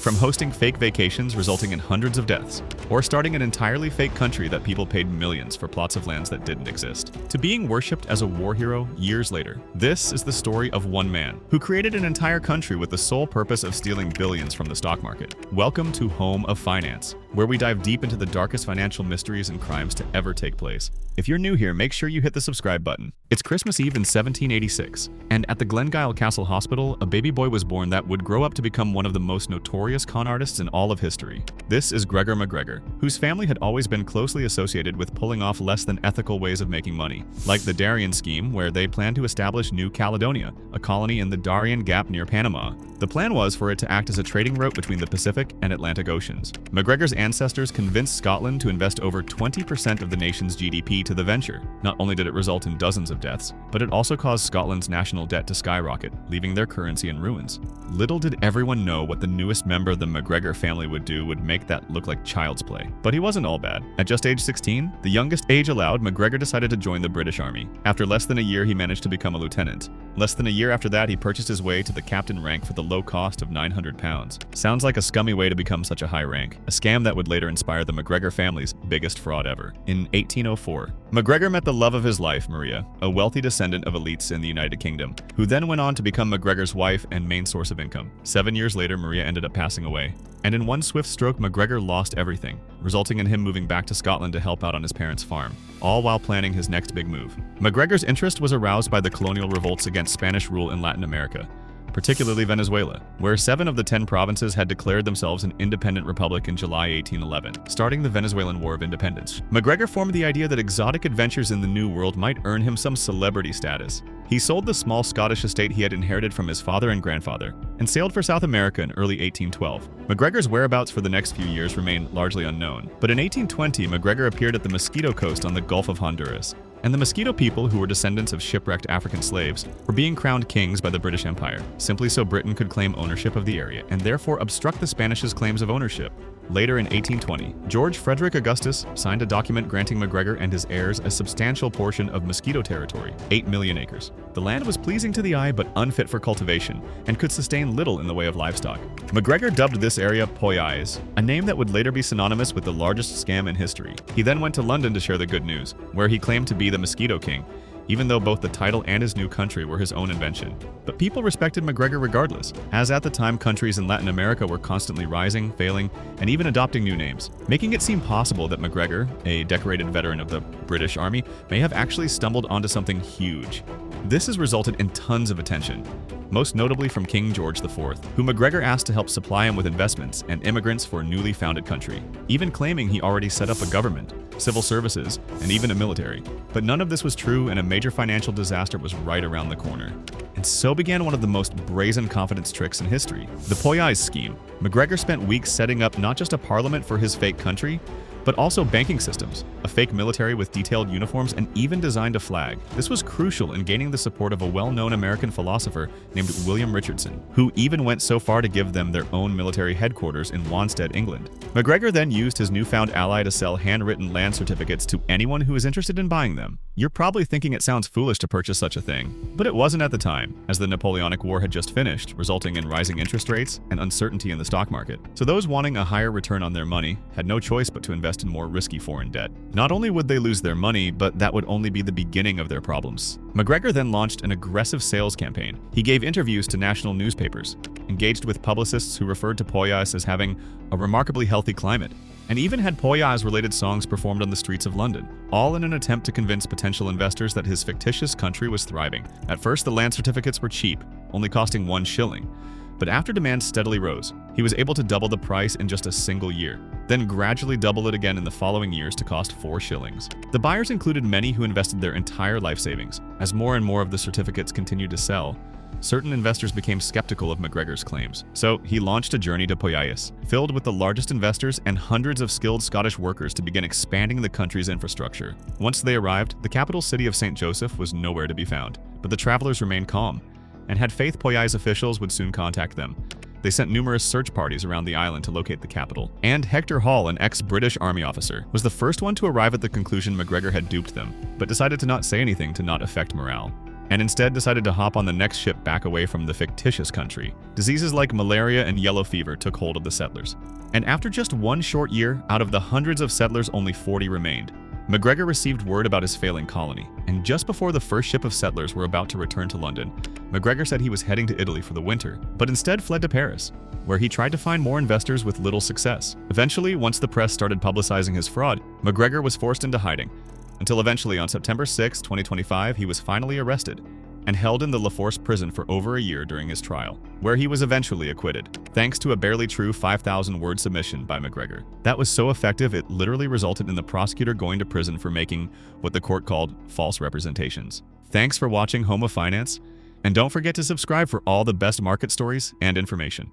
From hosting fake vacations resulting in hundreds of deaths, or starting an entirely fake country that people paid millions for plots of lands that didn't exist, to being worshipped as a war hero years later. This is the story of one man who created an entire country with the sole purpose of stealing billions from the stock market. Welcome to Home of Finance, where we dive deep into the darkest financial mysteries and crimes to ever take place. If you're new here, make sure you hit the subscribe button. It's Christmas Eve in 1786, and at the Glengyle Castle Hospital, a baby boy was born that would grow up to become one of the most notorious con artists in all of history. This is Gregor MacGregor, whose family had always been closely associated with pulling off less than ethical ways of making money, like the Darien scheme, where they planned to establish New Caledonia, a colony in the Darien Gap near Panama. The plan was for it to act as a trading route between the Pacific and Atlantic Oceans. MacGregor's ancestors convinced Scotland to invest over 20% of the nation's GDP to the venture. Not only did it result in dozens of deaths, but it also caused Scotland's national debt to skyrocket, leaving their currency in ruins. Little did everyone know what the newest member of the MacGregor family would do would make that look like child's play. But he wasn't all bad. At just age 16, the youngest age allowed, MacGregor decided to join the British Army. After less than a year, he managed to become a lieutenant. Less than a year after that, he purchased his way to the captain rank for the low cost of £900. Sounds like a scummy way to become such a high rank, a scam that would later inspire the MacGregor family's biggest fraud ever. In 1804, MacGregor met the love of his life, Maria, a wealthy descendant of elites in the United Kingdom, who then went on to become MacGregor's wife and main source of income. 7 years later, Maria ended up passing away. And in one swift stroke, MacGregor lost everything, resulting in him moving back to Scotland to help out on his parents' farm, all while planning his next big move. MacGregor's interest was aroused by the colonial revolts against Spanish rule in Latin America, particularly Venezuela, where 7 of the 10 provinces had declared themselves an independent republic in July 1811, starting the Venezuelan War of Independence. MacGregor formed the idea that exotic adventures in the New World might earn him some celebrity status. He sold the small Scottish estate he had inherited from his father and grandfather, and sailed for South America in early 1812. MacGregor's whereabouts for the next few years remained largely unknown, but in 1820, MacGregor appeared at the Mosquito Coast on the Gulf of Honduras, and the Mosquito people, who were descendants of shipwrecked African slaves, were being crowned kings by the British Empire, simply so Britain could claim ownership of the area and therefore obstruct the Spanish's claims of ownership. Later in 1820, George Frederick Augustus signed a document granting MacGregor and his heirs a substantial portion of Mosquito territory, 8 million acres. The land was pleasing to the eye but unfit for cultivation, and could sustain little in the way of livestock. MacGregor dubbed this area Poyais, a name that would later be synonymous with the largest scam in history. He then went to London to share the good news, where he claimed to be the Mosquito King, even though both the title and his new country were his own invention. But people respected MacGregor regardless, as at the time countries in Latin America were constantly rising, failing, and even adopting new names, making it seem possible that MacGregor, a decorated veteran of the British Army, may have actually stumbled onto something huge. This has resulted in tons of attention, most notably from King George IV, who MacGregor asked to help supply him with investments and immigrants for a newly founded country, even claiming he already set up a government, civil services, and even a military. But none of this was true, and a major financial disaster was right around the corner. And so began one of the most brazen confidence tricks in history, the Poyais scheme. MacGregor spent weeks setting up not just a parliament for his fake country, but also banking systems, a fake military with detailed uniforms, and even designed a flag. This was crucial in gaining the support of a well-known American philosopher named William Richardson, who even went so far to give them their own military headquarters in Wanstead, England. MacGregor then used his newfound ally to sell handwritten land certificates to anyone who was interested in buying them. You're probably thinking it sounds foolish to purchase such a thing, but it wasn't at the time, as the Napoleonic War had just finished, resulting in rising interest rates and uncertainty in the stock market. So those wanting a higher return on their money had no choice but to invest in more risky foreign debt. Not only would they lose their money, but that would only be the beginning of their problems. MacGregor then launched an aggressive sales campaign. He gave interviews to national newspapers, engaged with publicists who referred to Poyais as having a remarkably healthy climate, and even had Poyais-related songs performed on the streets of London, all in an attempt to convince potential investors that his fictitious country was thriving. At first, the land certificates were cheap, only costing 1 shilling. But after demand steadily rose, he was able to double the price in just a single year, then gradually double it again in the following years to cost 4 shillings. The buyers included many who invested their entire life savings. As more and more of the certificates continued to sell, certain investors became skeptical of MacGregor's claims. So he launched a journey to Poyais, filled with the largest investors and hundreds of skilled Scottish workers to begin expanding the country's infrastructure. Once they arrived, the capital city of St. Joseph was nowhere to be found, but the travelers remained calm and had faith Poyais officials would soon contact them. They sent numerous search parties around the island to locate the capital. And Hector Hall, an ex-British Army officer, was the first one to arrive at the conclusion MacGregor had duped them, but decided to not say anything to not affect morale. and instead decided to hop on the next ship back away from the fictitious country. Diseases like malaria and yellow fever took hold of the settlers. And after just one short year, out of the hundreds of settlers, only 40 remained. MacGregor received word about his failing colony, and just before the first ship of settlers were about to return to London, MacGregor said he was heading to Italy for the winter, but instead fled to Paris, where he tried to find more investors with little success. Eventually, once the press started publicizing his fraud, MacGregor was forced into hiding, until eventually on September 6, 2025, he was finally arrested and held in the La Force prison for over a year during his trial, where he was eventually acquitted, thanks to a barely true 5,000-word submission by MacGregor. That was so effective it literally resulted in the prosecutor going to prison for making what the court called false representations. Thanks for watching Home of Finance, and don't forget to subscribe for all the best market stories and information.